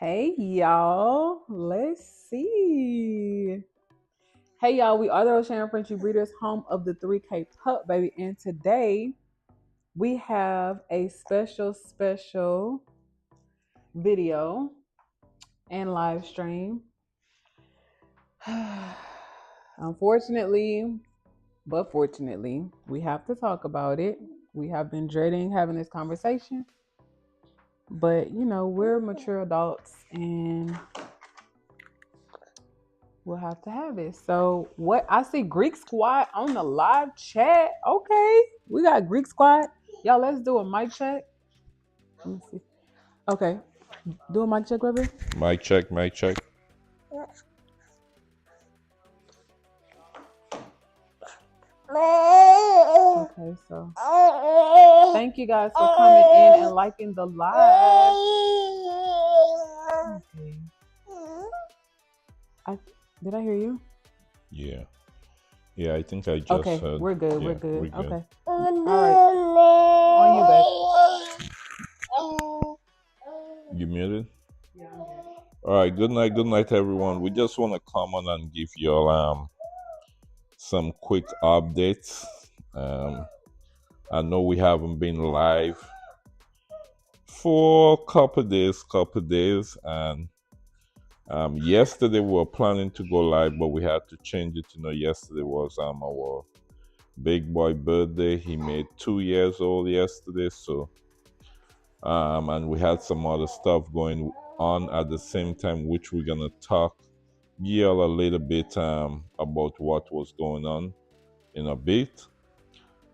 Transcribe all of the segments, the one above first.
Hey y'all, let's see. Hey y'all, we are the Rosharon Frenchie Breeders, home of the 3K Pup Baby, and today we have a special video and live stream. Unfortunately, but fortunately, we have to talk about it. We have been dreading having this conversation, but we're mature adults and we'll have to have it. So what I see Greek squad on the live chat. Okay. We got Greek squad. Y'all, let's do a mic check. Let me see. Okay. Do a mic check, baby. Mic check, mic check. Okay, so thank you guys for coming in and liking the live. Okay. Did I hear you? Yeah. Yeah, I think I just Okay, heard. we're good. Yeah, We're good. we're good. Okay. All right. On You muted? you, babe. All right, good night, everyone. We just want to come on and give y'all some quick updates. I know we haven't been live for a couple days, and yesterday we were planning to go live, but we had to change it. Yesterday was our big boy birthday. He made 2 years old yesterday, so and we had some other stuff going on at the same time, which we're gonna talk y'all a little bit about what was going on in a bit.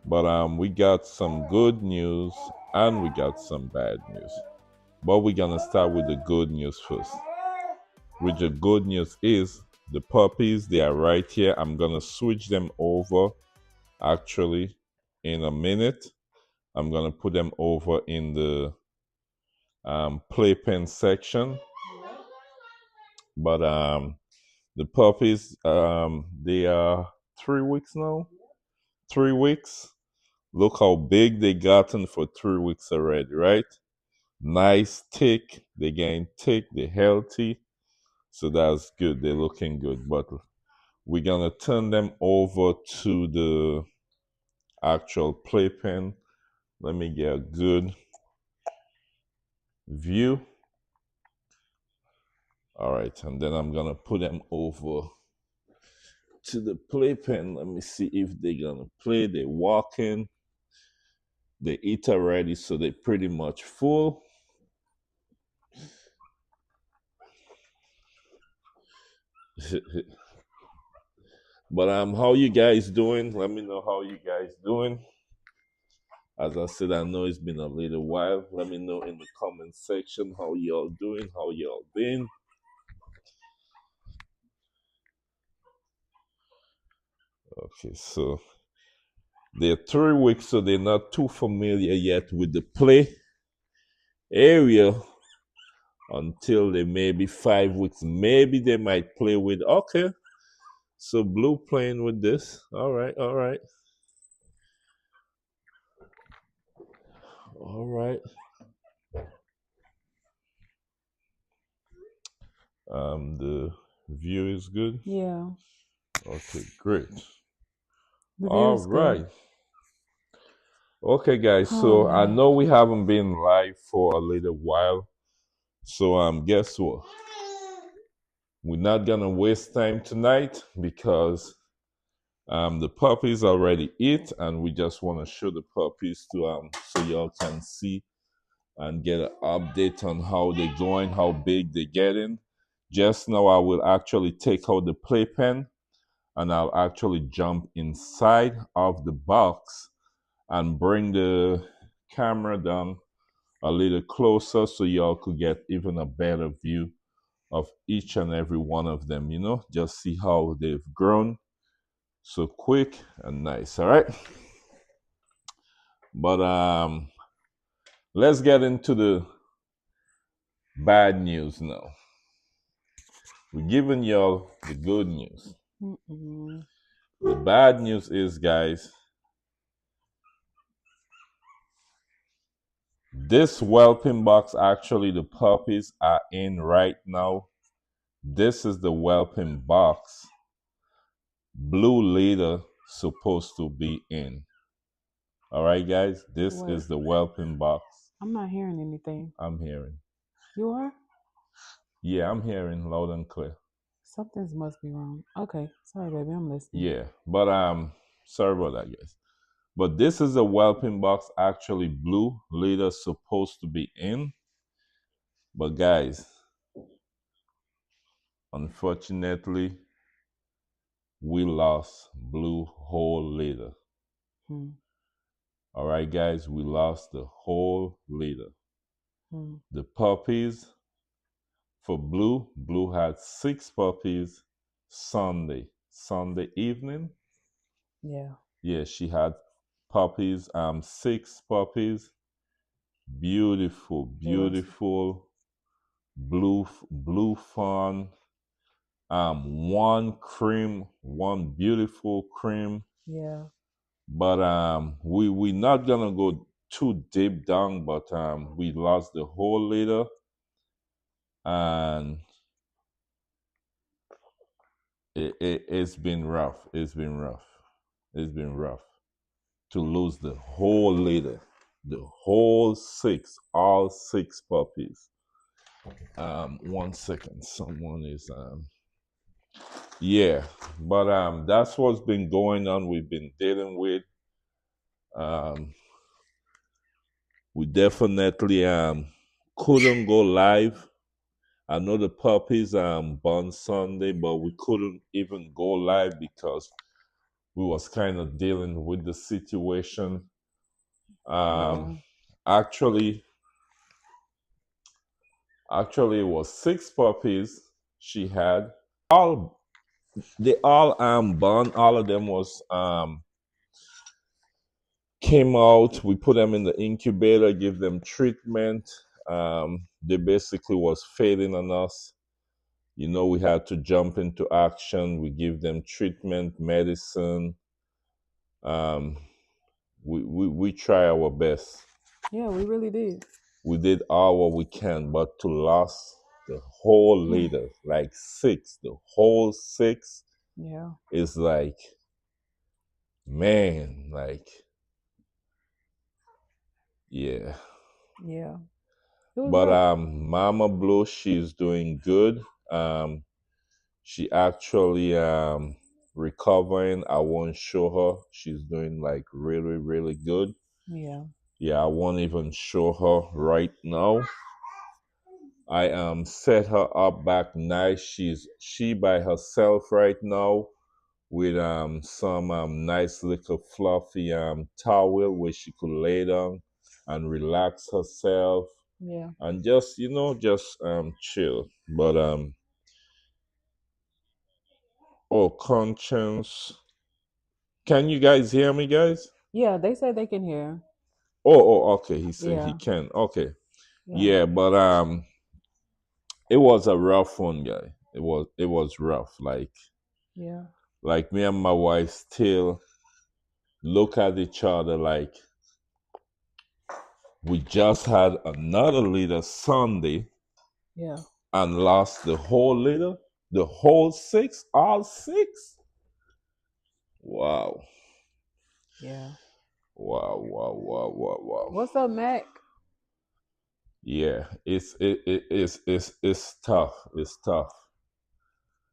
But we got some good news and we got some bad news. But we're gonna start with the good news first. Which the good news is the puppies, they are right here. I'm gonna switch them over actually in a minute. I'm gonna put them over in the playpen section. But the puppies, they are 3 weeks now. 3 weeks. Look how big they gotten for 3 weeks already, right? Nice, thick. They getting thick. They're healthy. So that's good. They're looking good. But we're gonna turn them over to the actual playpen. Let me get a good view. All right, and then I'm gonna put them over to the playpen. Let me see if they're gonna play. They're walking. They eat already, so they're pretty much full. But how you guys doing? Let me know how you guys doing. As I said, I know it's been a little while. Let me know in the comment section how y'all doing, how y'all been. Okay, so they're 3 weeks, so they're not too familiar yet with the play area until they maybe 5 weeks. Maybe they might play with, okay. So Blue playing with this. All right, all right. All right. The view is good. Yeah. Okay, great. The view All is right. good. Okay, guys. So I know we haven't been live for a little while. So guess what? We're not gonna waste time tonight because the puppies already eat, and we just want to show the puppies to so y'all can see and get an update on how they're going, how big they're getting. Just now, I will actually take out the playpen and I'll actually jump inside of the box and bring the camera down a little closer so y'all could get even a better view of each and every one of them, just see how they've grown so quick and nice. All right. But let's get into the bad news now. We're giving y'all the good news. The bad news is, guys, This whelping box, actually, the puppies are in right now. This is the whelping box. Blue leader supposed to be in. All right, guys. This What? is the whelping box. I'm not hearing anything. I'm hearing. You are? Yeah, I'm hearing loud and clear. Something's must be wrong. Okay. Sorry, baby. I'm listening. Yeah, but sorry about that, guys. But this is a whelping box. Actually, blue leader supposed to be in. But guys, unfortunately, we lost blue whole leader. Hmm. All right, guys, we lost the whole leader. Hmm. The puppies for blue, blue had 6 puppies Sunday evening. Yeah. Yeah, she had puppies, 6 puppies. Beautiful, It was. beautiful blue fawn. One cream, one beautiful cream. Yeah. But we not gonna go too deep down, but we lost the whole litter, and it's been rough. It's been rough. It's been rough to lose the whole litter, the whole 6, all 6 puppies. 1 second, someone is yeah, but that's what's been going on. We've been dealing with. Um, we definitely couldn't go live. I know the puppies born Sunday, but we couldn't even go live because we was kind of dealing with the situation. Um, Yeah. actually, actually, it was 6 puppies she had. All they all born. All of them was came out. We put them in the incubator, give them treatment. They basically was failing on us. You know, we had to jump into action. We give them treatment, medicine. Um, we try our best. Yeah, we really did. We did all what we can, but to lose the whole litter, like 6, the whole 6 Yeah. is like, man, like, yeah. Yeah. It was But rough. Mama Blue, she's doing good. She actually recovering. I won't show her. She's doing like really, really good. Yeah. Yeah, I won't even show her right now. I set her up back nice. She by herself right now with some nice little fluffy towel where she could lay down and relax herself Yeah. and just just chill. But oh, conscience, can you guys hear me, guys? Yeah. They said they can hear. Okay, he said he Yeah. can. Okay. Yeah. Yeah, but it was a rough one, guy. It was rough. Yeah. Like me and my wife still look at each other like we just had another litter Sunday Yeah. and lost the whole litter, the whole 6, all 6. Wow. Yeah. Wow, wow, wow, wow, wow. What's up, Mac? Yeah, it's tough. It's tough.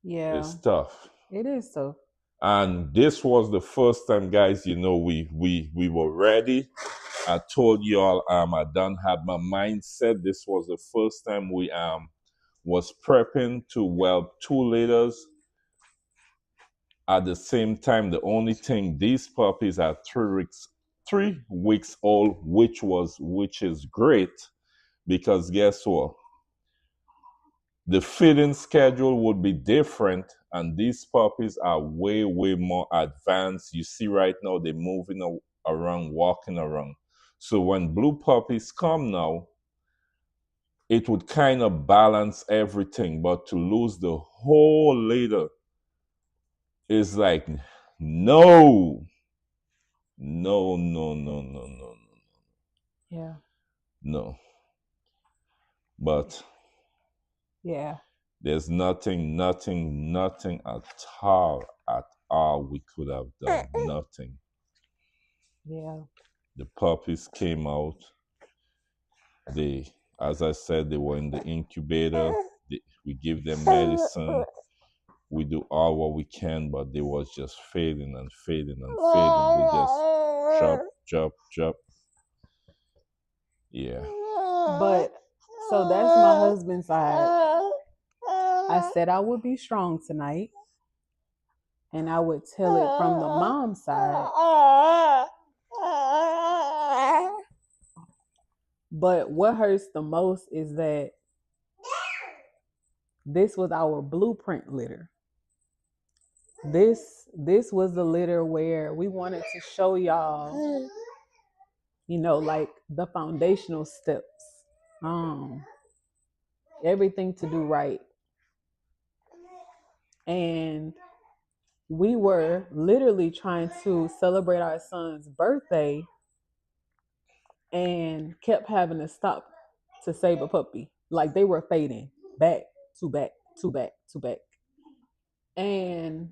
Yeah. It's tough. It is so. And this was the first time, guys. We were ready. I told y'all I done had my mindset. This was the first time we was prepping to whelp 2 litters at the same time. The only thing, these puppies are 3 weeks old, which is great because guess what? The feeding schedule would be different, and these puppies are way, way more advanced. You see, right now, they're moving around, walking around. So when blue puppies come now, it would kind of balance everything. But to lose the whole litter is like, no, no, no, no, no, no, no. Yeah. No, but Yeah. there's nothing at all we could have done. Nothing. Yeah. The puppies came out. They, as I said, they were in the incubator. We give them medicine. We do all what we can, but they was just fading and fading and fading. We just drop. Yeah. But so that's my husband's side. I said I would be strong tonight, and I would tell it from the mom's side. But what hurts the most is that this was our blueprint litter. This was the litter where we wanted to show y'all, like the foundational steps. Everything to do right. And we were literally trying to celebrate our son's birthday and kept having to stop to save a puppy. Like they were fading back to back to back to back. And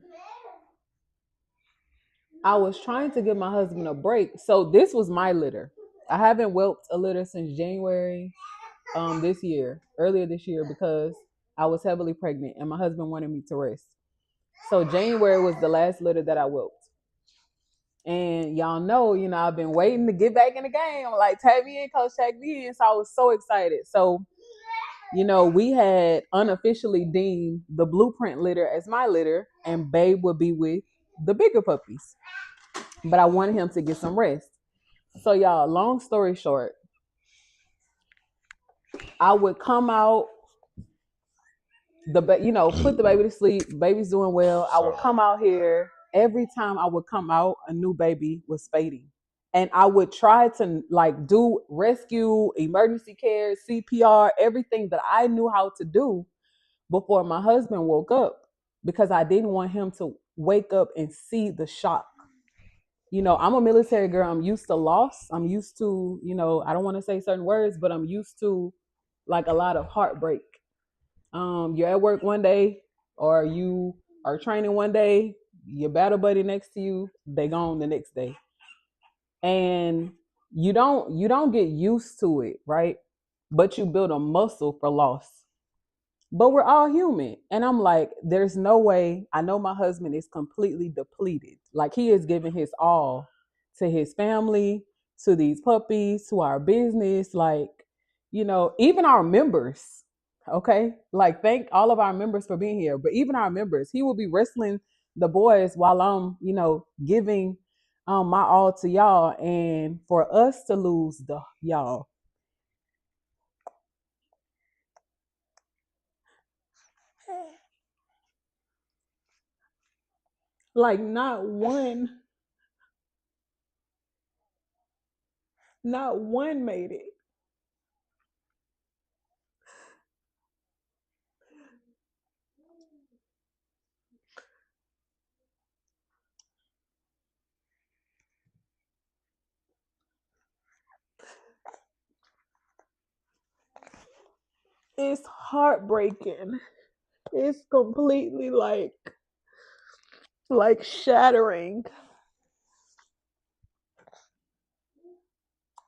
I was trying to give my husband a break. So this was my litter. I haven't whelped a litter since January earlier this year, because I was heavily pregnant and my husband wanted me to rest. So January was the last litter that I whelped. And y'all know, I've been waiting to get back in the game. I'm like, tag me in, coach, tag me in. So I was so excited. So, we had unofficially deemed the blueprint litter as my litter, and Babe would be with the bigger puppies. But I wanted him to get some rest. So y'all, long story short, I would come out, put the baby to sleep. Baby's doing well. I would come out here. Every time I would come out, a new baby was fading. And I would try to do rescue, emergency care, CPR, everything that I knew how to do before my husband woke up, because I didn't want him to wake up and see the shock. I'm a military girl. I'm used to loss. I'm used to, I don't want to say certain words, but I'm used to a lot of heartbreak. You're at work one day, or you are training one day, your battle buddy next to you, they gone the next day. And you don't get used to it, right? But you build a muscle for loss. But we're all human. And I'm like, there's no way. I know my husband is completely depleted. Like, he is giving his all to his family, to these puppies, to our business, even our members. Okay. Thank all of our members for being here. But even our members, he will be wrestling the boys while I'm, giving my all to y'all. And for us to lose the y'all, not one made it. It's heartbreaking. It's completely shattering,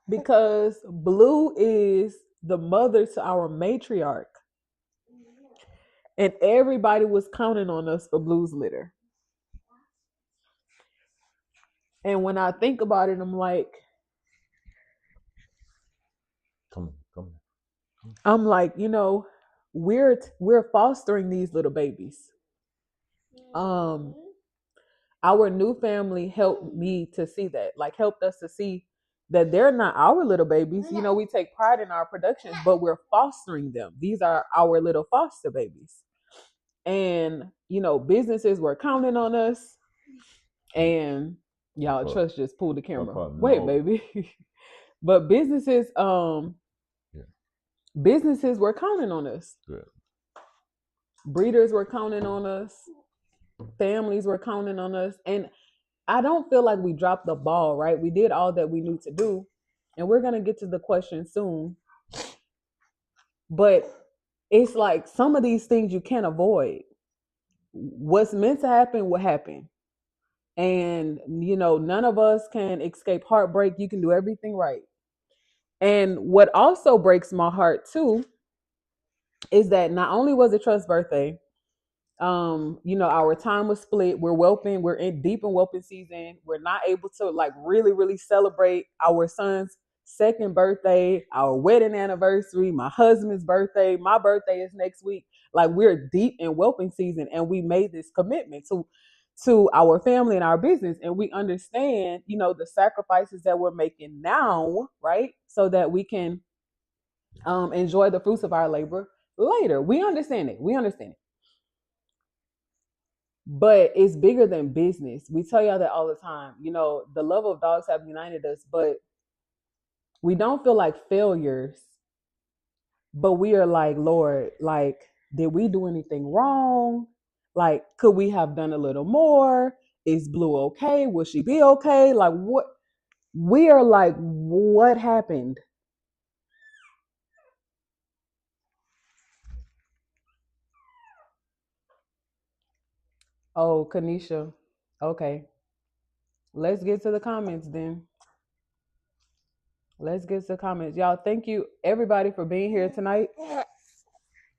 because Blue is the mother to our matriarch, and everybody was counting on us for Blue's litter. And when I think about it, I'm like, I'm like, we're fostering these little babies. Our new family helped me to see that, helped us to see that they're not our little babies. We take pride in our productions, but we're fostering them. These are our little foster babies. And, businesses were counting on us. And y'all, Trust just pulled the camera. Wait, baby. But businesses were counting on us. Good. Breeders were counting on us. Families were counting on us. And I don't feel like we dropped the ball, right? We did all that we knew to do. And we're going to get to the question soon. But it's like some of these things you can't avoid. What's meant to happen will happen. And, none of us can escape heartbreak. You can do everything right. And what also breaks my heart too is that not only was it Trust's birthday, our time was split. We're whelping, we're in deep in whelping season. We're not able to like really, really celebrate our son's second birthday, our wedding anniversary, my husband's birthday, my birthday is next week. Like we're deep in whelping season and we made this commitment to our family and our business. And we understand, the sacrifices that we're making now, right? So that we can enjoy the fruits of our labor later. We understand it. We understand it. But it's bigger than business. We tell y'all that all the time. The love of dogs have united us, but we don't feel like failures. But we are like, Lord, like, did we do anything wrong? Like, could we have done a little more? Is Blue okay? Will she be okay? Like, what? We are like, what happened? Oh, Kanisha. Okay. Let's get to the comments then. Let's get to the comments. Y'all, thank you everybody for being here tonight.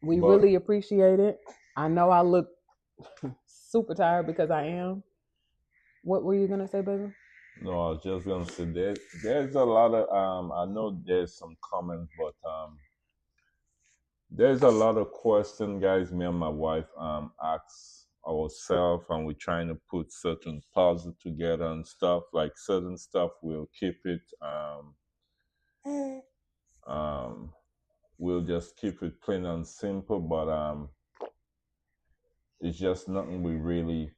We really appreciate it. I know I look super tired because I am. What were you gonna say, baby? No, I was just gonna say there's a lot of I know there's some comments, but there's a lot of questions, guys. Me and my wife ask ourselves, and we're trying to put certain puzzles together and stuff. Like certain stuff, we'll keep it. We'll just keep it plain and simple. But it's just nothing we really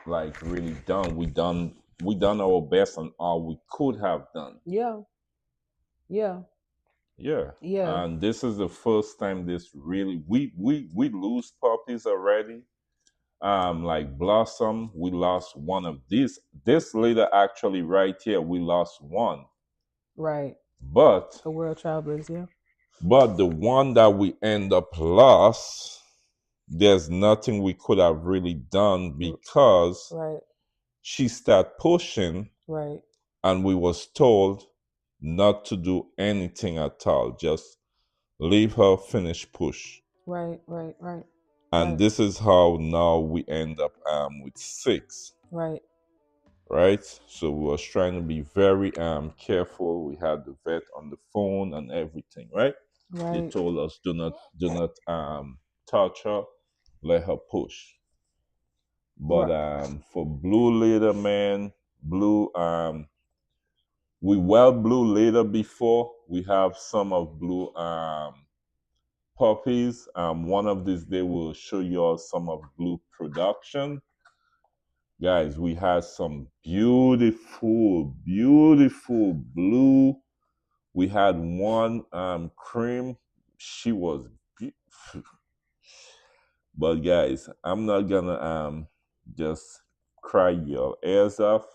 really done. We done our best on all we could have done. Yeah. Yeah. Yeah. Yeah. And this is the first time this really we lose puppies already. Like Blossom, we lost one of these. This litter actually right here, we lost one. Right. But The World Travelers, yeah. But the one that we end up lost, there's nothing we could have really done because right. She started pushing, right, and we was told not to do anything at all. Just leave her finish push. right, right, right. And right. this is how now we end up with 6. Right. Right? So we was trying to be very careful. We had the vet on the phone and everything, right? They Right. told us do not touch her, let her push. But for Blue later, man, Blue we Blue later before. We have some of Blue puppies. One of these days we'll show you all some of Blue production. Guys, we had some beautiful Blue. We had one cream. She was beautiful. But guys, I'm not gonna just cry your ears off.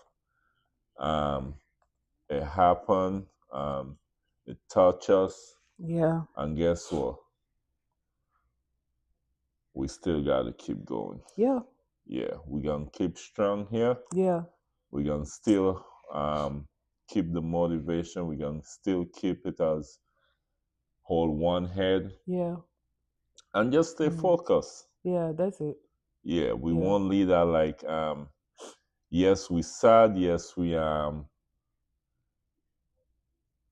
It happened. It touched us. Yeah. And guess what? We still gotta keep going. Yeah. Yeah, we're gonna keep strong here. Yeah. We're gonna still keep the motivation. We're gonna still keep it as hold one head. Yeah. And just stay focused. Yeah, that's it. Yeah, we won't leave that like yes, we sad, yes, we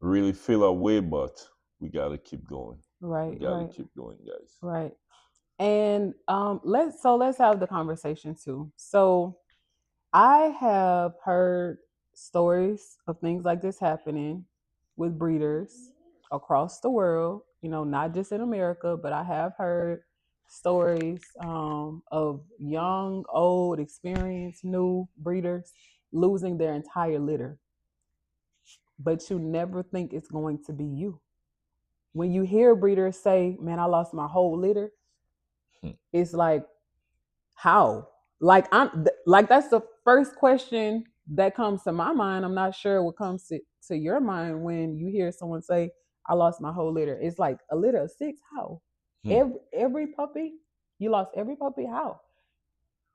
really feel our way, but we gotta keep going. Right. We gotta keep going, guys. Right. And let's have the conversation too. So I have heard stories of things like this happening with breeders across the world, not just in America, but I have heard stories of young, old, experienced, new breeders losing their entire litter. But you never think it's going to be you. When you hear breeders say, "Man, I lost my whole litter," it's like, how? Like that's the first question that comes to my mind. I'm not sure what comes to your mind when you hear someone say, I lost my whole litter. It's like a litter of 6. How? Every puppy? You lost every puppy? How?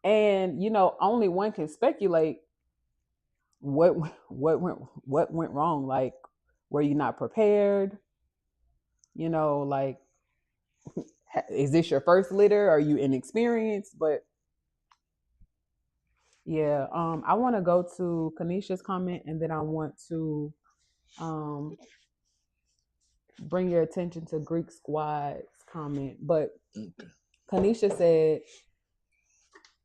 And only one can speculate what went wrong. Like, were you not prepared? Like, is this your first litter? Are you inexperienced? But yeah, I want to go to Kanisha's comment, and then I want to bring your attention to Greek Squad's comment. But Kanisha said,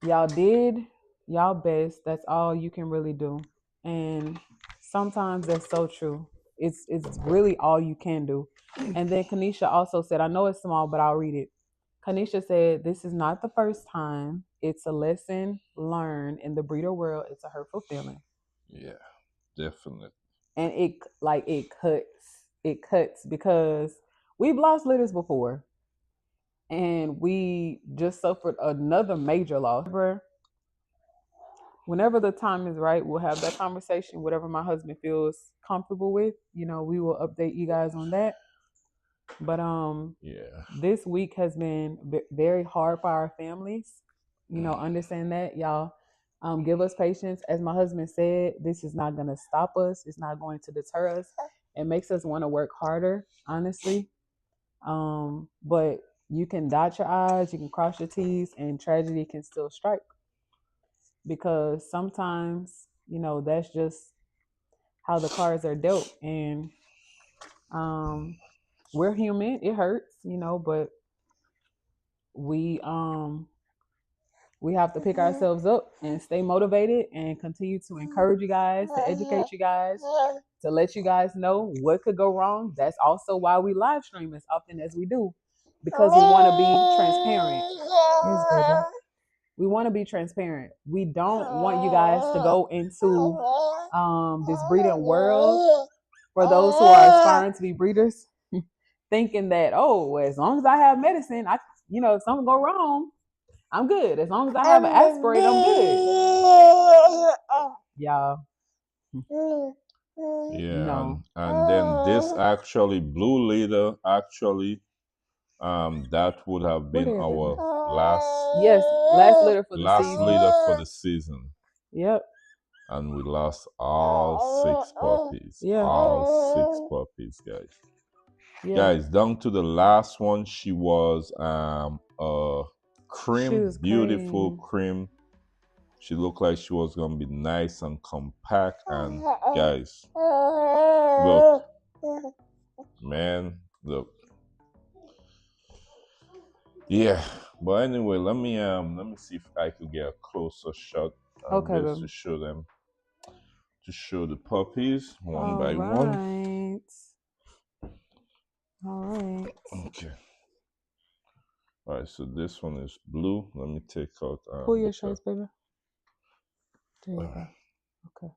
y'all did y'all best. That's all you can really do. And sometimes that's so true. It's really all you can do. And then Kanisha also said, I know it's small, but I'll read it. Kanisha said, this is not the first time. It's a lesson learned in the breeder world. It's a hurtful feeling. Yeah, definitely. And it cuts because we've lost litters before. And we just suffered another major loss. Whenever the time is right, we'll have that conversation. Whatever my husband feels comfortable with, we will update you guys on that. But this week has been very hard for our families. Understand that, y'all. Give us patience. As my husband said, this is not going to stop us. It's not going to deter us. It makes us want to work harder, honestly. But you can dot your I's, you can cross your T's, and tragedy can still strike. Because sometimes, that's just how the cards are dealt. And we're human. It hurts, but we have to pick ourselves up and stay motivated and continue to encourage you guys, to educate you guys, to let you guys know what could go wrong. That's also why we live stream as often as we do, because we want to be transparent. Yes, baby. We want to be transparent. We don't want you guys to go into this breeding world, for those who are aspiring to be breeders, thinking that, as long as I have medicine, if something go wrong, I'm good. As long as I have an aspirate, I'm good. Y'all. Yeah, No. and then this actually blue litter that would have been our last litter for the season. Yep. And we lost all 6 puppies. Yeah. All 6 puppies, guys. Yeah. Guys, down to the last one, she was a cream, beautiful cream. She looked like she was gonna be nice and compact. And guys, look, man, look. Yeah, but anyway, let me see if I could get a closer shot of this to show them, to show the puppies one by one. All right. Okay. All right, so this one is blue. Let me take out. Pull your shirts, baby. There you go. Okay.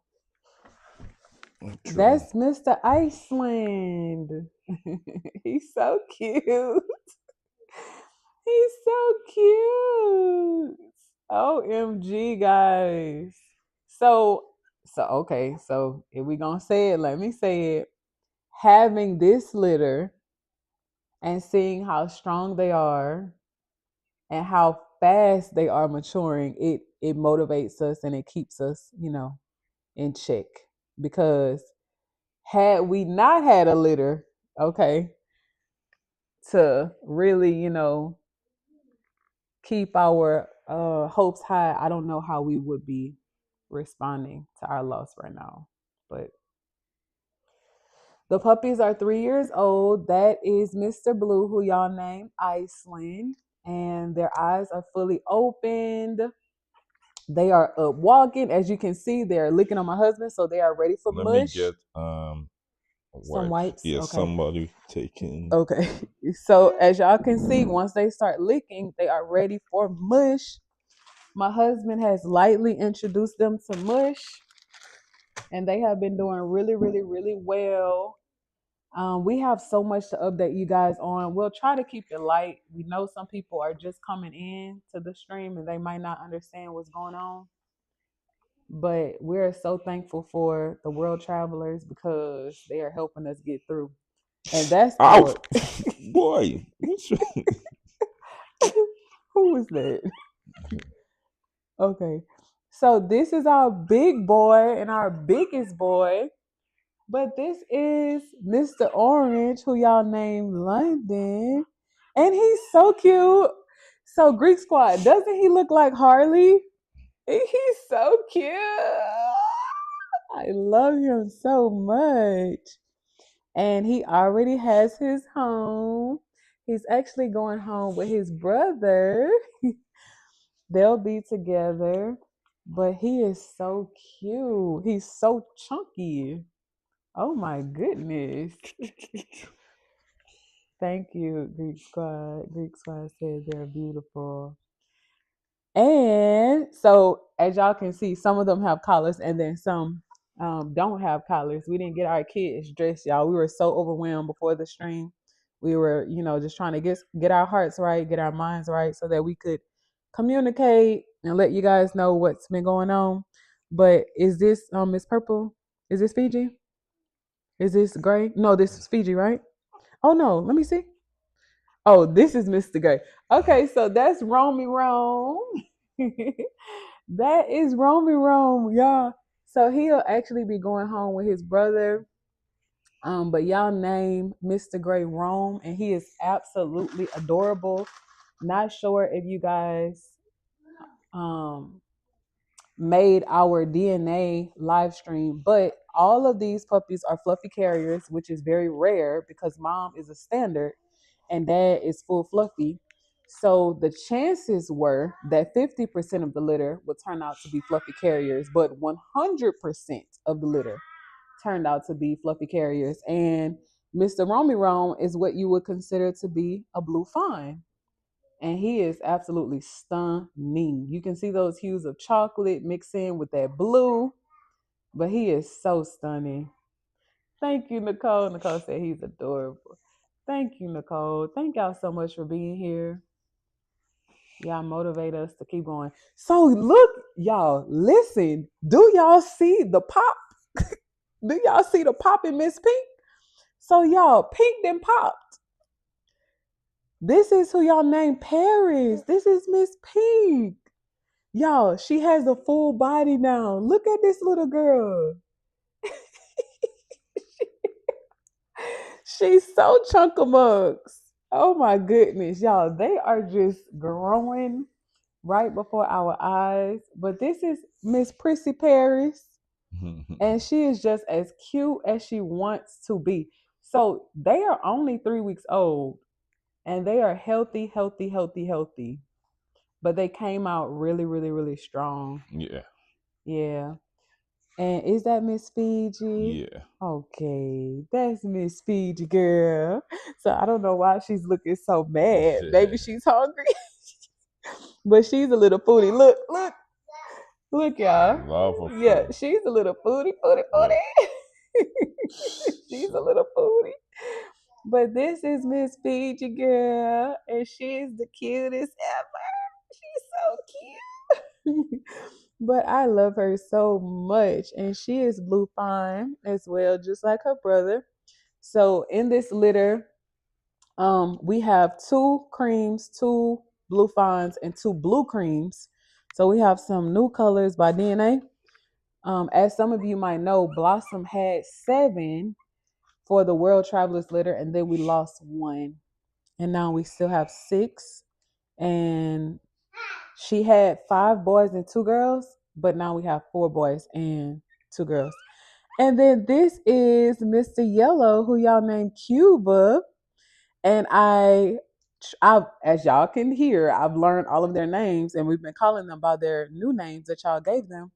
That's Mr. Iceland. He's so cute. He's so cute. OMG, guys. So okay. So if we gonna say it, let me say it. Having this litter and seeing how strong they are and how fast they are maturing, it motivates us and it keeps us, in check. Because had we not had a litter, okay, to really, keep our hopes high, I don't know how we would be responding to our loss right now. But the puppies are 3 years old. That is Mr. Blue, who y'all named Iceland, and their eyes are fully opened. They are up walking. As you can see, they're licking on my husband, so they are ready for mush. Let me get some wipes. Yeah, okay. Somebody taking. Okay. So as y'all can see, once they start licking, they are ready for mush. My husband has lightly introduced them to mush, and they have been doing really, really, really well. We have so much to update you guys on. We'll try to keep it light. We know some people are just coming in to the stream and they might not understand what's going on. But we're so thankful for the world travelers because they are helping us get through. And that's Ouch! our Boy, who is that? Okay. So this is our big boy and our biggest boy. But this is Mr. Orange, who y'all named London. And he's so cute. So Greek Squad, doesn't he look like Harley? He's so cute. I love him so much. And he already has his home. He's actually going home with his brother. They'll be together. But he is so cute. He's so chunky. Oh my goodness. Thank you, Greek Squad. Greek Squad says they're beautiful. And so, as y'all can see, some of them have collars and then some don't have collars. We didn't get our kids dressed, y'all. We were so overwhelmed before the stream. We were, just trying to get our hearts right, get our minds right so that we could communicate and let you guys know what's been going on. But is this Miss Purple? Is this Fiji? Is this Gray? No, this is Fiji, right? Oh no, let me see. Oh, this is Mr. Gray. Okay, so that's Romy Rome. That is Romy Rome, y'all. So he'll actually be going home with his brother. But y'all name Mr. Gray Rome, and he is absolutely adorable. Not sure if you guys um made our DNA live stream, but all of these puppies are fluffy carriers, which is very rare because mom is a standard and dad is full fluffy. So the chances were that 50% of the litter would turn out to be fluffy carriers, but 100% of the litter turned out to be fluffy carriers. And Mr. Romy Rome is what you would consider to be a blue fawn. And he is absolutely stunning. You can see those hues of chocolate mixed in with that blue, but he is so stunning. Thank you, Nicole. Nicole said he's adorable. Thank you, Nicole. Thank y'all so much for being here. Y'all motivate us to keep going. So look, y'all, listen. Do y'all see the pop? Do y'all see the pop in Miss Pink? So y'all, Pink then popped. This is who y'all named Paris. This is Miss Pink. Y'all, she has a full body now. Look at this little girl. She's so chunkamugs. Oh my goodness, y'all. They are just growing right before our eyes. But this is Miss Prissy Paris. And she is just as cute as she wants to be. So they are only 3 weeks old. And they are healthy, healthy, healthy, healthy. But they came out really, really, really strong. Yeah. Yeah. And is that Miss Fiji? Yeah. Okay, that's Miss Fiji, girl. So I don't know why she's looking so mad. Maybe she's hungry. But she's a little foodie. Look, y'all. Love of Yeah, food. she's a little foodie. She's a little foodie. But this is Miss Fiji, girl. And she's the cutest ever. She's so cute. But I love her so much. And she is blue fawn as well, just like her brother. So in this litter, we have 2 creams, 2 blue fawns, and 2 blue creams. So we have some new colors by DNA. As some of you might know, Blossom had 7 for the World Travelers litter, and then we lost 1. And now we still have 6. And she had 5 boys and 2 girls, but now we have 4 boys and 2 girls. And then this is Mr. Yellow, who y'all named Cuba. And I, as y'all can hear, I've learned all of their names, and we've been calling them by their new names that y'all gave them.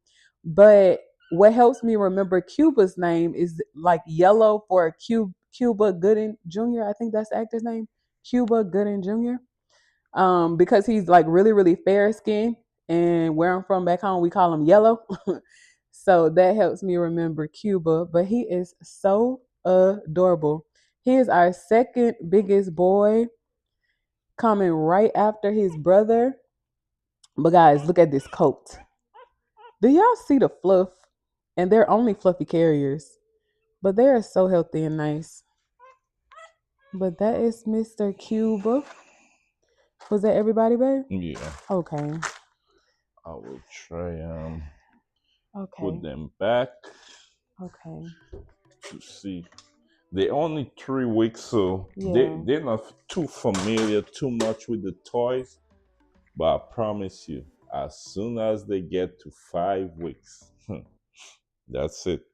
But what helps me remember Cuba's name is like yellow for Cuba Gooding Jr. I think that's the actor's name, Cuba Gooding Jr. Because he's like really, really fair skinned, and where I'm from back home, we call him Yellow. So that helps me remember Cuba. But he is so adorable. He is our second biggest boy, coming right after his brother. But guys, look at this coat. Do y'all see the fluff? And they're only fluffy carriers, but they are so healthy and nice. But that is Mr. Cuba. Was that everybody, babe? Yeah. Okay. I will try Okay. put them back Okay. to see. They're only 3 weeks, so Yeah. they're not too familiar too much with the toys. But I promise you, as soon as they get to 5 weeks, that's it.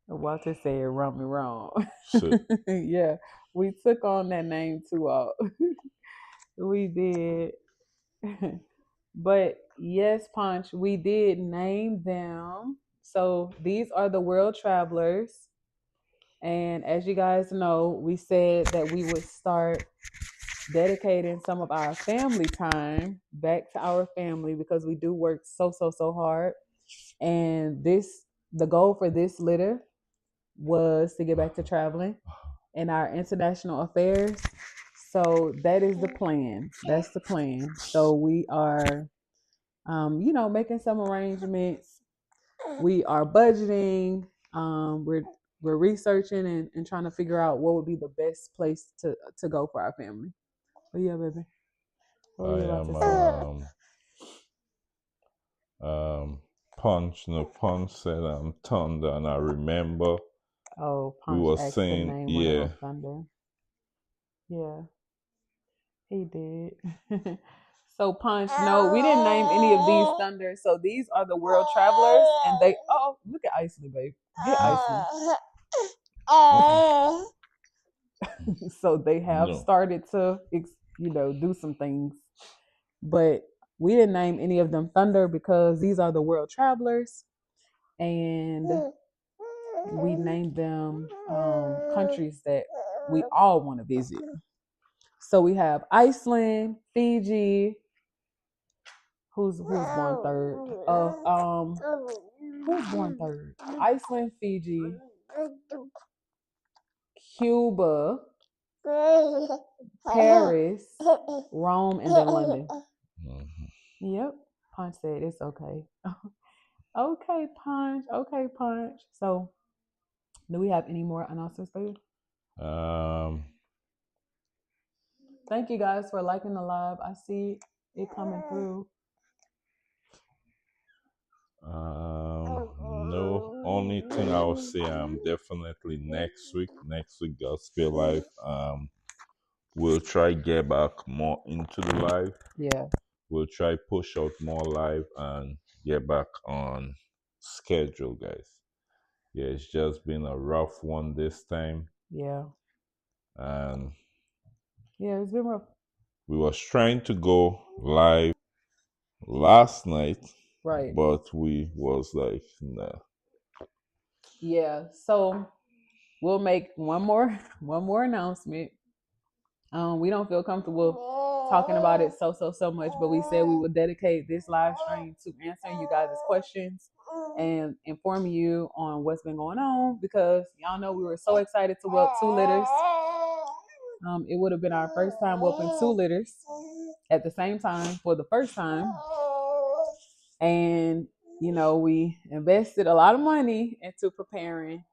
Walter said, "Run me wrong." So Yeah, we took on that name too. We did. But yes, Punch, we did name them. So these are the world travelers. And as you guys know, we said that we would start dedicating some of our family time back to our family because we do work so hard. And the goal for this litter was to get back to traveling and our international affairs. So that is the plan. That's the plan. So we are, making some arrangements. We are budgeting. We're researching and trying to figure out what would be the best place to go for our family. But yeah, baby. What were I you about am to say? Punch. No, Punch said I'm Thunder, and I remember Oh, we Punch were asked to saying, name one of yeah, them Thunder. Yeah, he did. So Punch, no, we didn't name any of these Thunders. So these are the world travelers, and they. Oh, look at Isley, babe. Get Isley. So they have no. started to, do some things, but we didn't name any of them Thunder because these are the world travelers, and we named them countries that we all want to visit. So we have Iceland, Fiji. Who's born third? Who's born third? Iceland, Fiji, Cuba, Paris, Rome, and then London. Mhm. Yep. Punch said it's okay. Okay, Punch. Okay, Punch. So, do we have any more announcements for you? Um, Thank you guys for liking the live. I see it coming through. no, only thing I will say, definitely next week, Gospel Live, we'll try get back more into the live. Yeah. We'll try push out more live and get back on schedule, guys. Yeah, it's just been a rough one this time, Yeah. and Yeah, it's been rough. we was trying to go live last night, Right. but we was like, nah. Yeah. So we'll make one more announcement. We don't feel comfortable talking about it so much, but we said we would dedicate this live stream to answering you guys' questions and informing you on what's been going on because y'all know we were so excited to whelp 2 litters. It would have been our first time whelping 2 litters at the same time for the first time. And, we invested a lot of money into preparing,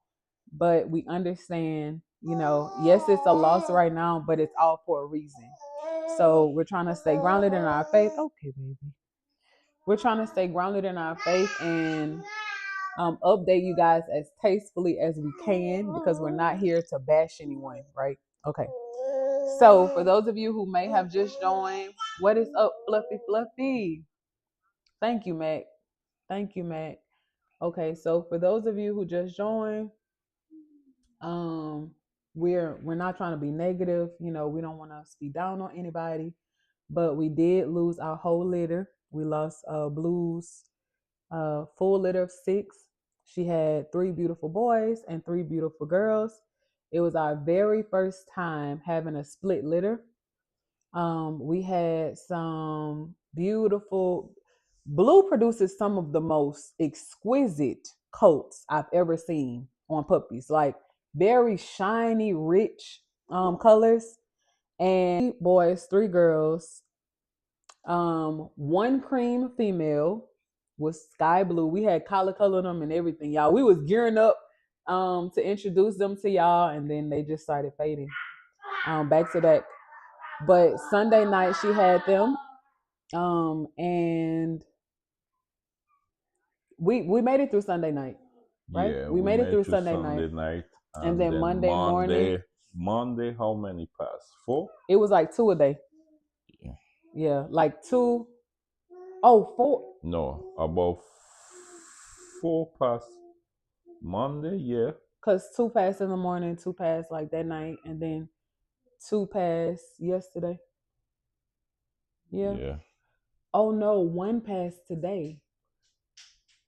but we understand, yes, it's a loss right now, but it's all for a reason. So we're trying to stay grounded in our faith. Okay, baby. We're trying to stay grounded in our faith and update you guys as tastefully as we can because we're not here to bash anyone, right? Okay. So for those of you who may have just joined, what is up, Fluffy Fluffy? Thank you, Mac. Thank you, Mac. Okay, so for those of you who just joined, we're not trying to be negative. We don't want to be down on anybody, but we did lose our whole litter. We lost Blue's full litter of 6. She had 3 beautiful boys and 3 beautiful girls. It was our very first time having a split litter. We had some beautiful. Blue produces some of the most exquisite coats I've ever seen on puppies, like very shiny, rich colors. And 3 boys, 3 girls, 1 cream female, was sky blue. We had color colored them and everything, y'all. We was gearing up to introduce them to y'all, and then they just started fading back to back. But Sunday night she had them, and we made it through Sunday night, right? Yeah, We we made it made through to Sunday Sunday night, night, and and then then Monday morning Monday, how many passed? 4? it was like 2 a day. Yeah. Yeah, like 2. Oh, 4. No, about 4 past Monday. Yeah. Cause 2 passed in the morning, 2 passed like that night, and then 2 passed yesterday. Yeah. Yeah. Oh no, 1 passed today.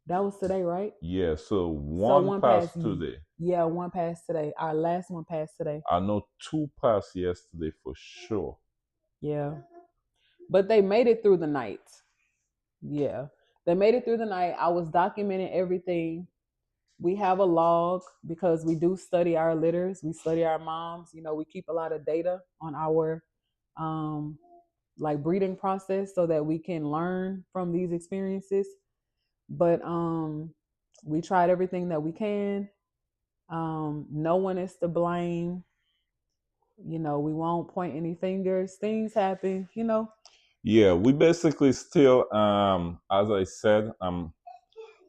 That was today, right? Yeah. So So one 1 passed. passed today. Yeah, 1 passed today. Our last 1 passed today. I know 2 passed yesterday for sure. Yeah. But they made it through the night. Yeah. They made it through the night. I was documenting everything. We have a log because we do study our litters. We study our moms. You know, we keep a lot of data on our like breeding process so that we can learn from these experiences. But we tried everything that we can. No one is to blame. You know, we won't point any fingers. Things happen, you know. Yeah, we basically still, as I said,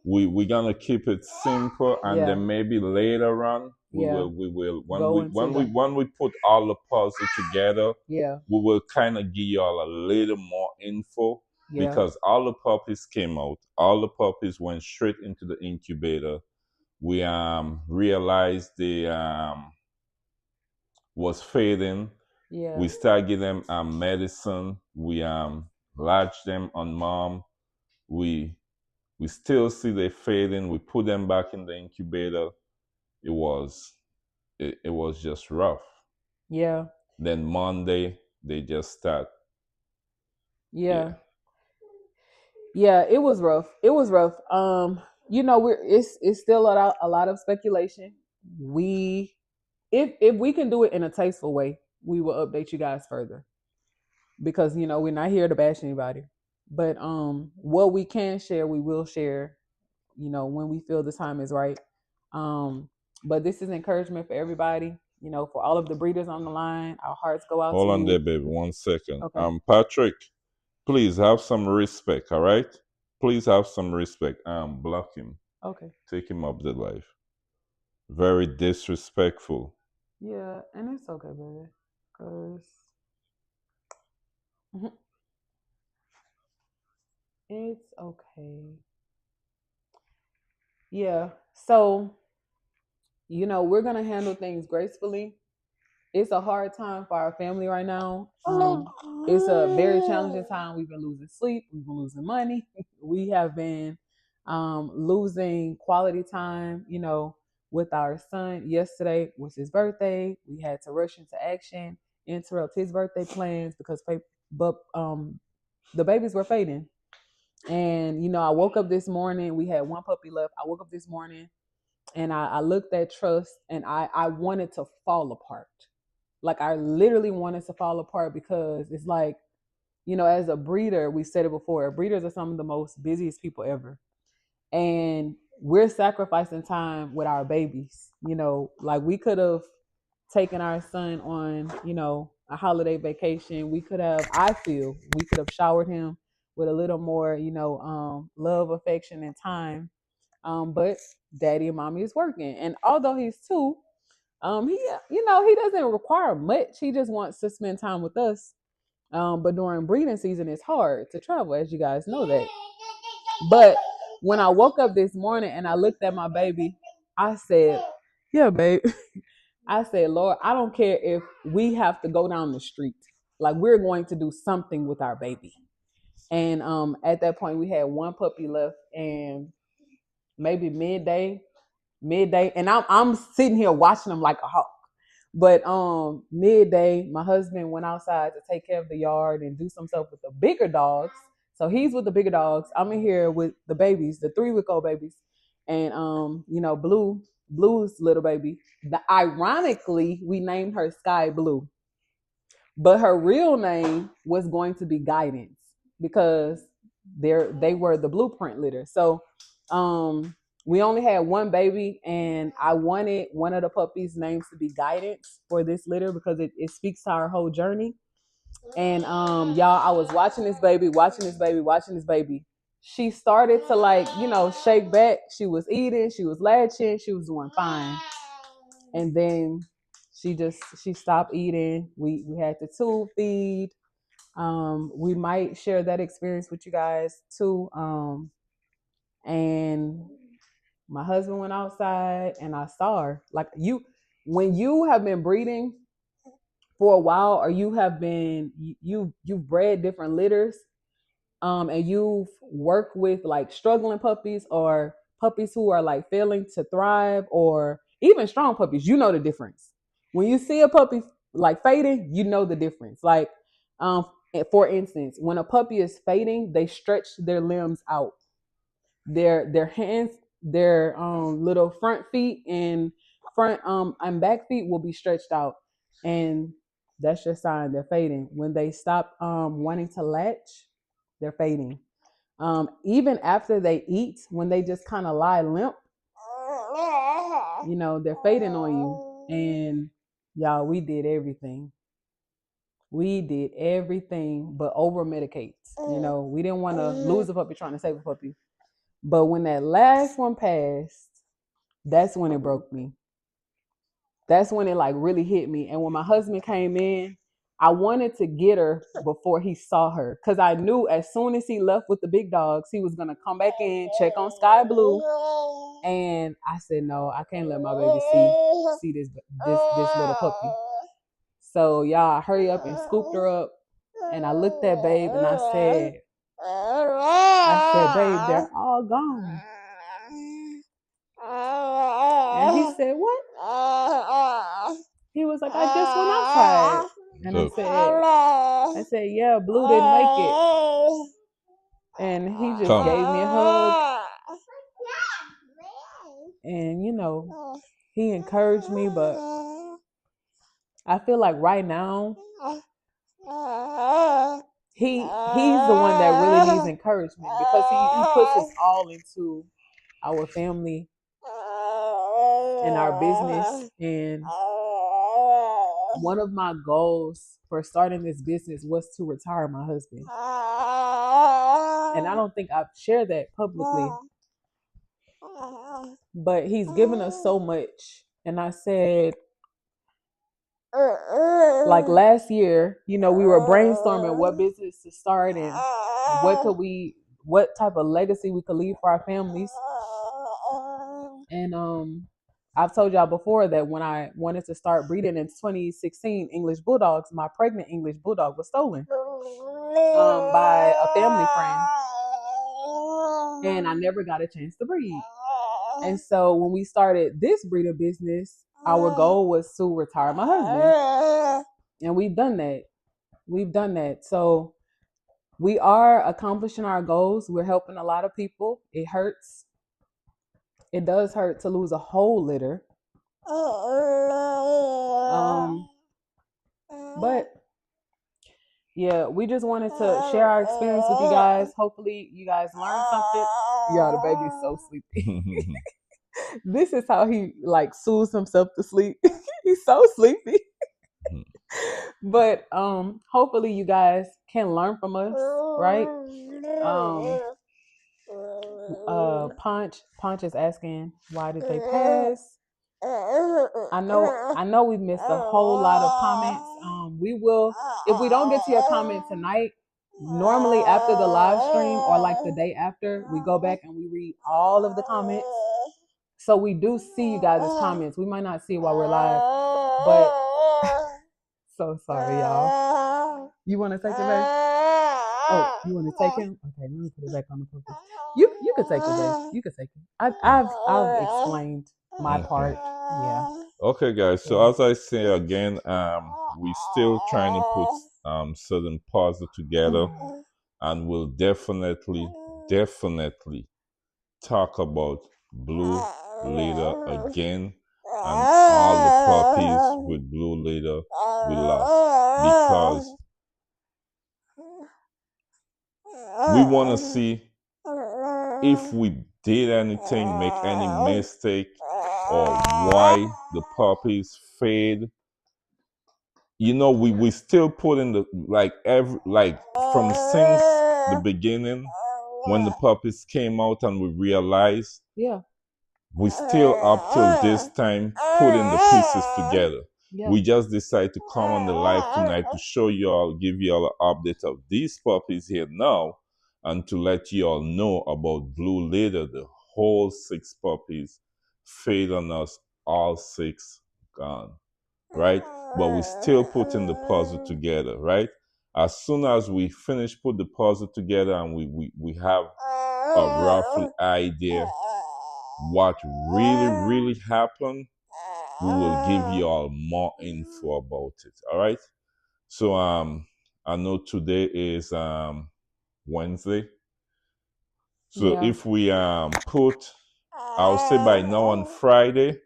we're gonna keep it simple, and Yeah. then maybe later on Yeah. we will Go into the when we put all the puzzle together, yeah. we will kind of give y'all a little more info, Yeah. because all the puppies came out, all the puppies went straight into the incubator. We realized they was fading. Yeah. We start giving them medicine. We latch them on mom. We still see they fading. We put them back in the incubator. It was just rough. Yeah. Then Monday they just start. Yeah. Yeah, it was rough. It was rough. You know, it's still a lot of speculation. We if we can do it in a tasteful way, we will update you guys further. Because, you know, we're not here to bash anybody. But what we can share, we will share, you know, when we feel the time is right. But this is encouragement for everybody, you know, for all of the breeders on the line. Our hearts go out Hold to on you. there, baby. 1 second. Okay. Patrick, please have some respect, all right? Please have some respect. Block him. Okay. Take him up the life. Very disrespectful. Yeah, and it's okay, baby. Cause it's okay. Yeah. So, you know, we're gonna handle things gracefully. It's a hard time for our family right now. It's a very challenging time. We've been losing sleep. We've been losing money. We have been losing quality time, you know, with our son. Yesterday was his birthday. We had to rush into action, interrupt his birthday plans because the babies were fading. And, you know, I woke up this morning. We had 1 puppy left. I woke up this morning and I looked at Trust and I wanted to fall apart. Like I literally wanted to fall apart because it's like, you know, as a breeder, we said it before, breeders are some of the most busiest people ever. And we're sacrificing time with our babies. You know, like we could have taken our son on, you know, a holiday vacation. We could have, I feel, we could have showered him with a little more, you know, love, affection, and time. But daddy and mommy is working. And although he's 2, he, you know, he doesn't require much. He just wants to spend time with us. But during breeding season, it's hard to travel, as you guys know that. But when I woke up this morning and I looked at my baby, I said, "Yeah, babe." I said, "Lord, I don't care if we have to go down the street. Like we're going to do something with our baby." And at that point, we had 1 puppy left, and maybe midday, and I'm sitting here watching them like a hawk. But midday, my husband went outside to take care of the yard and do some stuff with the bigger dogs. So he's with the bigger dogs. I'm in here with the babies, the 3-week-old babies, and you know, Blue's little baby. Ironically, we named her Sky Blue, but her real name was going to be Guidance because They were the blueprint litter. So we only had one baby, and I wanted one of the puppies' names to be Guidance for this litter because it speaks to our whole journey. And y'all, I was watching this baby. She started to, like, shake back. She was eating, she was latching, she was doing fine. And then she stopped eating. We had to tube feed. We might share that experience with you guys too. And my husband went outside and I saw her. Like, when you have been breeding for a while, or you've bred different litters, and you've worked with like struggling puppies or puppies who are like failing to thrive, or even strong puppies, you know the difference. When you see a puppy like fading, you know the difference. Like, for instance, when a puppy is fading, they stretch their limbs out. Their hands, their little front feet and front and back feet will be stretched out, and that's your sign they're fading. When they stop wanting to latch, they're fading. Even after they eat, when they just kind of lie limp, they're fading on you. And y'all, we did everything. But over medicate. We didn't want to lose a puppy trying to save a puppy. But when that last one passed, that's when it broke me. That's when it like really hit me. And when my husband came in, I wanted to get her before he saw her, because I knew as soon as he left with the big dogs, he was gonna come back in, check on Sky Blue. And I said, no, I can't let my baby see this little puppy. So y'all, hurry up and scooped her up. And I looked at Babe and I said, Babe, they're all gone. And he said, what? He was like, I just went outside. And I said, yeah, Blue didn't make it. And he just gave me a hug. And, he encouraged me, but I feel like right now, he's the one that really needs encouragement, because he puts his all into our family and our business. And one of my goals for starting this business was to retire my husband. And I don't think I've shared that publicly, but he's given us so much. And I said, like last year, we were brainstorming what business to start and what type of legacy we could leave for our families. And I've told y'all before that when I wanted to start breeding in 2016 English Bulldogs, my pregnant English Bulldog was stolen by a family friend. And I never got a chance to breed. And so when we started this breeder business, our goal was to retire my husband. And we've done that. So we are accomplishing our goals. We're helping a lot of people. It hurts. It does hurt to lose a whole litter. But yeah, we just wanted to share our experience with you guys. Hopefully you guys learned something. Y'all, the baby's so sleepy. This is how he like soothes himself to sleep. He's so sleepy. But hopefully you guys can learn from us, right? Punch is asking, why did they pass? I know we've missed a whole lot of comments. We will, if we don't get to your comment tonight, normally after the live stream or like the day after, we go back and we read all of the comments. So we do see you guys' comments. We might not see it while we're live, but so sorry, y'all. You want to take it back? Oh, you want to take him? Okay, let me put it back on the puppy. You could take it back. You could take it. I've explained my part. Yeah. Okay, guys. So as I say again, we still trying to put certain puzzle together, and we'll definitely talk about blue litter again, and all the puppies with blue litter we lost, because We want to see if we did anything, make any mistake, or why the puppies fade. We still put in the from since the beginning when the puppies came out and we realized Yeah. we still up till this time putting the pieces together. Yeah. We just decided to come on the live tonight to show you all, give you all an update of these puppies here now, and to let you all know about Blue Leader, the whole 6 puppies fade on us, all 6 gone, right? But we still putting the puzzle together, right? As soon as we finish put the puzzle together and we have a roughly idea what really happened, we will give you all more info about it. All right. So I know today is Wednesday. So Yeah. if we put, I'll say by now on Friday,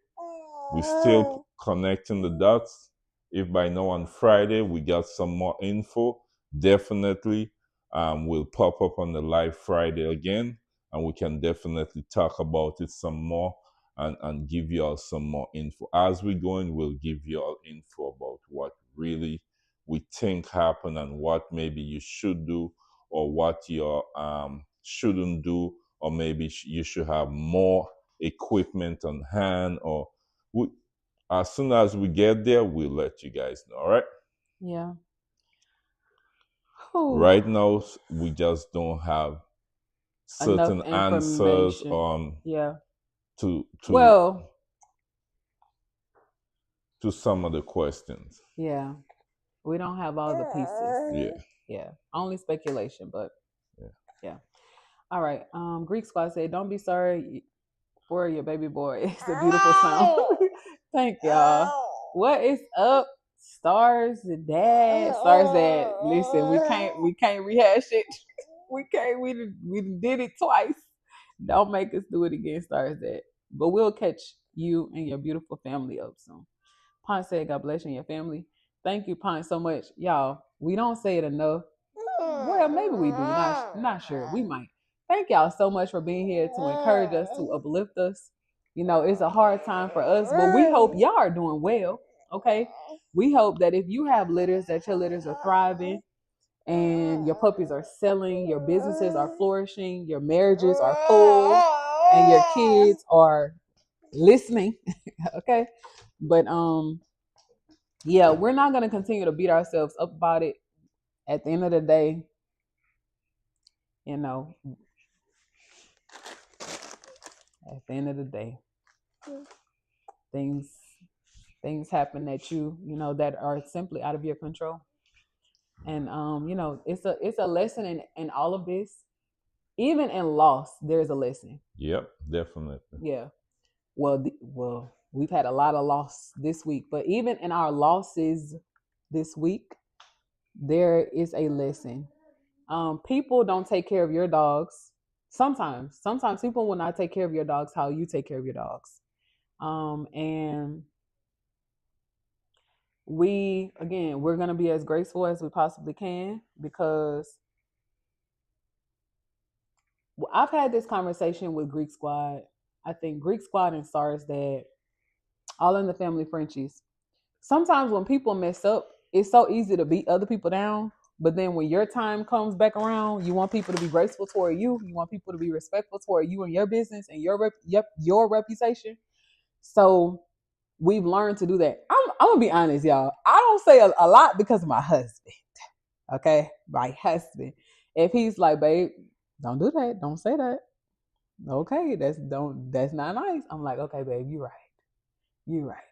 we still connecting the dots. If by now on Friday we got some more info, definitely we'll pop up on the live Friday again, and we can definitely talk about it some more and give you all some more info. As we go in, we'll give you all info about what really we think happened and what maybe you should do or what you shouldn't do, or maybe you should have more equipment on hand, or we, as soon as we get there, we'll let you guys know. All right. Yeah. Right now, we just don't have Enough certain answers information. Yeah. to Well, some of the questions. yeah. We don't have all the pieces. Yeah. Yeah. Only speculation, but Yeah. yeah. All right. Greek Squad said, "Don't be sorry for your baby boy. It's a beautiful sound." Thank y'all. What is up, Stars Dad? Stars Dad. Listen, we can't rehash it. We can't. We did it twice. Don't make us do it again, Stars Dad. But we'll catch you and your beautiful family up soon. Pine said, "God bless you and your family." Thank you, Pine, so much, y'all. We don't say it enough. Well, maybe we do. Not sure. We might. Thank y'all so much for being here to encourage us, to uplift us. It's a hard time for us, but we hope y'all are doing well. Okay. We hope that if you have litters, that your litters are thriving and your puppies are selling, your businesses are flourishing, your marriages are full, and your kids are listening. Okay. But yeah, we're not gonna continue to beat ourselves up about it. At the end of the day, you know, at the end of the day, things happen that that are simply out of your control. And it's a lesson in all of this. Even in loss, there's a lesson. Yep, definitely. Yeah. Well, we've had a lot of loss this week, but even in our losses this week, there is a lesson. People don't take care of your dogs. Sometimes people will not take care of your dogs how you take care of your dogs. And we're going to be as graceful as we possibly can, because I've had this conversation with Greek Squad. I think Greek Squad and SARS Dad, all in the family Frenchies. Sometimes when people mess up, it's so easy to beat other people down. But then when your time comes back around, you want people to be graceful toward you. You want people to be respectful toward you and your business and your reputation. So we've learned to do that. I'm gonna be honest, y'all. I don't say a lot because of my husband. Okay, my husband. If he's like, "Babe, don't do that. Don't say that." Okay, that's not nice. I'm like, "Okay, babe, you're right. You're right."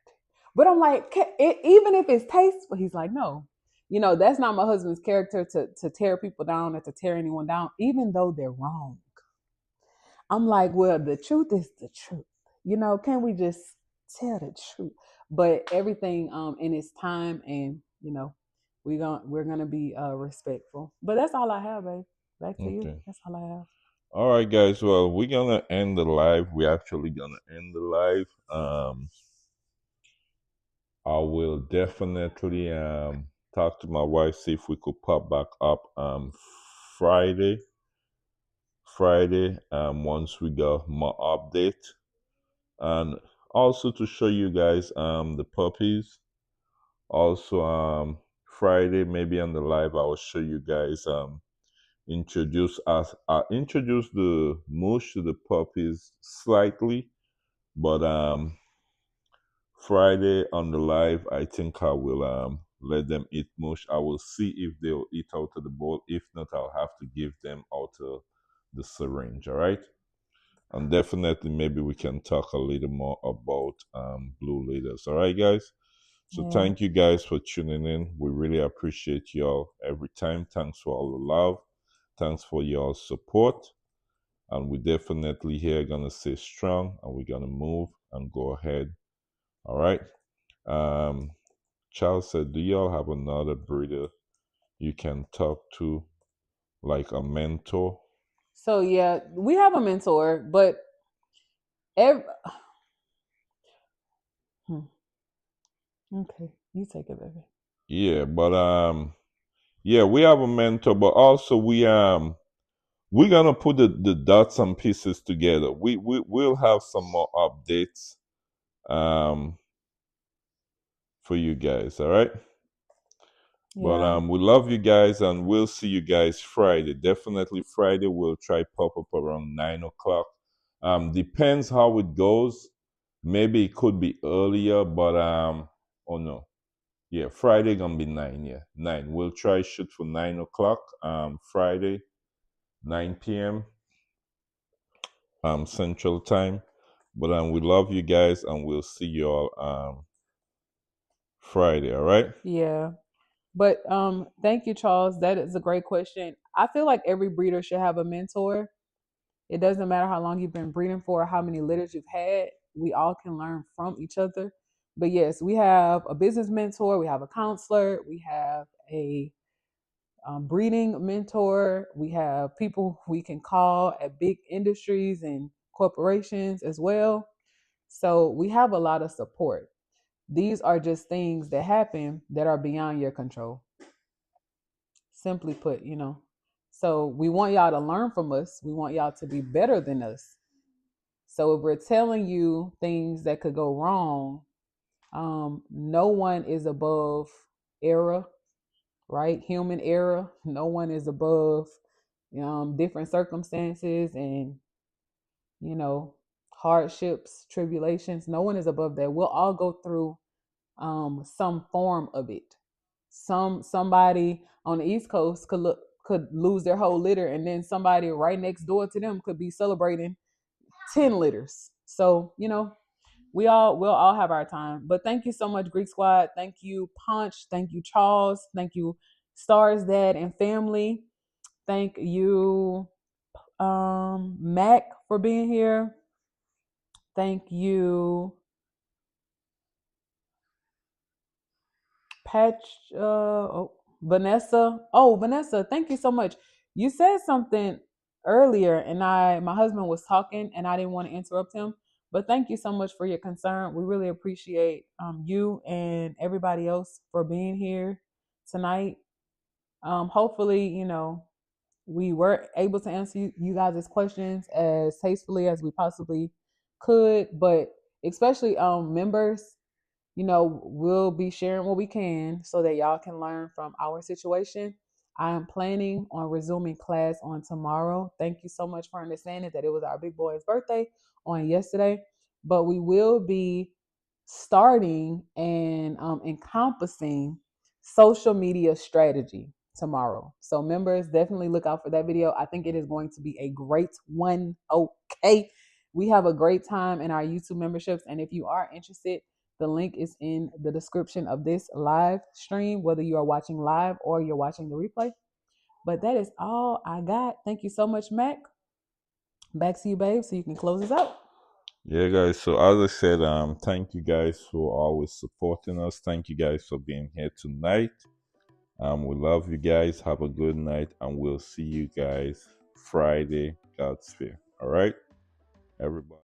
But I'm like, even if it's tasteful, he's like, "No." That's not my husband's character to tear people down or to tear anyone down, even though they're wrong. I'm like, well, the truth is the truth. Can we just tell the truth? But everything in its time, and we're gonna be respectful. But that's all I have, babe. Back to you. That's all I have. All right, guys. Well, we're gonna end the live. We're actually gonna end the live. I will definitely talk to my wife, see if we could pop back up Friday. Friday once we got more update, and also to show you guys the puppies. Also Friday maybe on the live I will show you guys introduce the mush to the puppies slightly, but Friday on the live, I think I will let them eat mush. I will see if they'll eat out of the bowl. If not, I'll have to give them out of the syringe. All right. And definitely, maybe we can talk a little more about blue leaders. All right, guys. So Yeah. thank you guys for tuning in. We really appreciate y'all every time. Thanks for all the love. Thanks for your support. And we definitely here gonna stay strong, and we're gonna move and go ahead. All right. Um, Charles said, "Do y'all have another breeder you can talk to, like a mentor?" So yeah, we have a mentor, but every, okay, you take it, baby. Yeah, but yeah, we have a mentor, but also we're gonna put the dots and pieces together. We'll have some more updates um for you guys. All right. But Yeah. we love you guys, and we'll see you guys Friday. Definitely Friday. We'll try pop up around 9 o'clock. Depends how it goes. Maybe it could be earlier, but oh no, yeah, Friday gonna be 9. Yeah, 9. We'll try shoot for 9 o'clock. Friday, 9 p.m. Central Time. But we love you guys, and we'll see you all Friday. All right. Yeah. But thank you, Charles. That is a great question. I feel like every breeder should have a mentor. It doesn't matter how long you've been breeding for or how many litters you've had. We all can learn from each other. But yes, we have a business mentor, we have a counselor, we have a breeding mentor, we have people we can call at big industries and corporations as well. So we have a lot of support. These are just things that happen that are beyond your control. Simply put, you know. So we want y'all to learn from us. We want y'all to be better than us. So if we're telling you things that could go wrong, no one is above error, right? Human error. No one is above different circumstances and you know hardships, tribulations. No one is above that. We'll all go through some form of it. Somebody on the East Coast could lose their whole litter, and then somebody right next door to them could be celebrating 10 litters. So we'll all have our time. But thank you so much, Greek Squad. Thank you, Punch. Thank you, Charles. Thank you, Stars Dad and family. Thank you, Mac, for being here. Thank you, Patch. Vanessa. Oh, Vanessa, thank you so much. You said something earlier, and my husband was talking, and I didn't want to interrupt him. But thank you so much for your concern. We really appreciate you and everybody else for being here tonight. Hopefully, we were able to answer you guys' questions as tastefully as we possibly could, but especially members, we'll be sharing what we can so that y'all can learn from our situation. I am planning on resuming class on tomorrow. Thank you so much for understanding that it was our big boy's birthday on yesterday, but we will be starting and encompassing social media strategy tomorrow. So members, definitely look out for that video. I think it is going to be a great one. Okay. We have a great time in our YouTube memberships. And if you are interested, the link is in the description of this live stream, whether you are watching live or you're watching the replay. But that is all I got. Thank you so much, Mac. Back to you, babe, so you can close us out. Yeah, guys. So as I said, thank you guys for always supporting us. Thank you guys for being here tonight. We love you guys. Have a good night, and we'll see you guys Friday. God's fear. All right, everybody.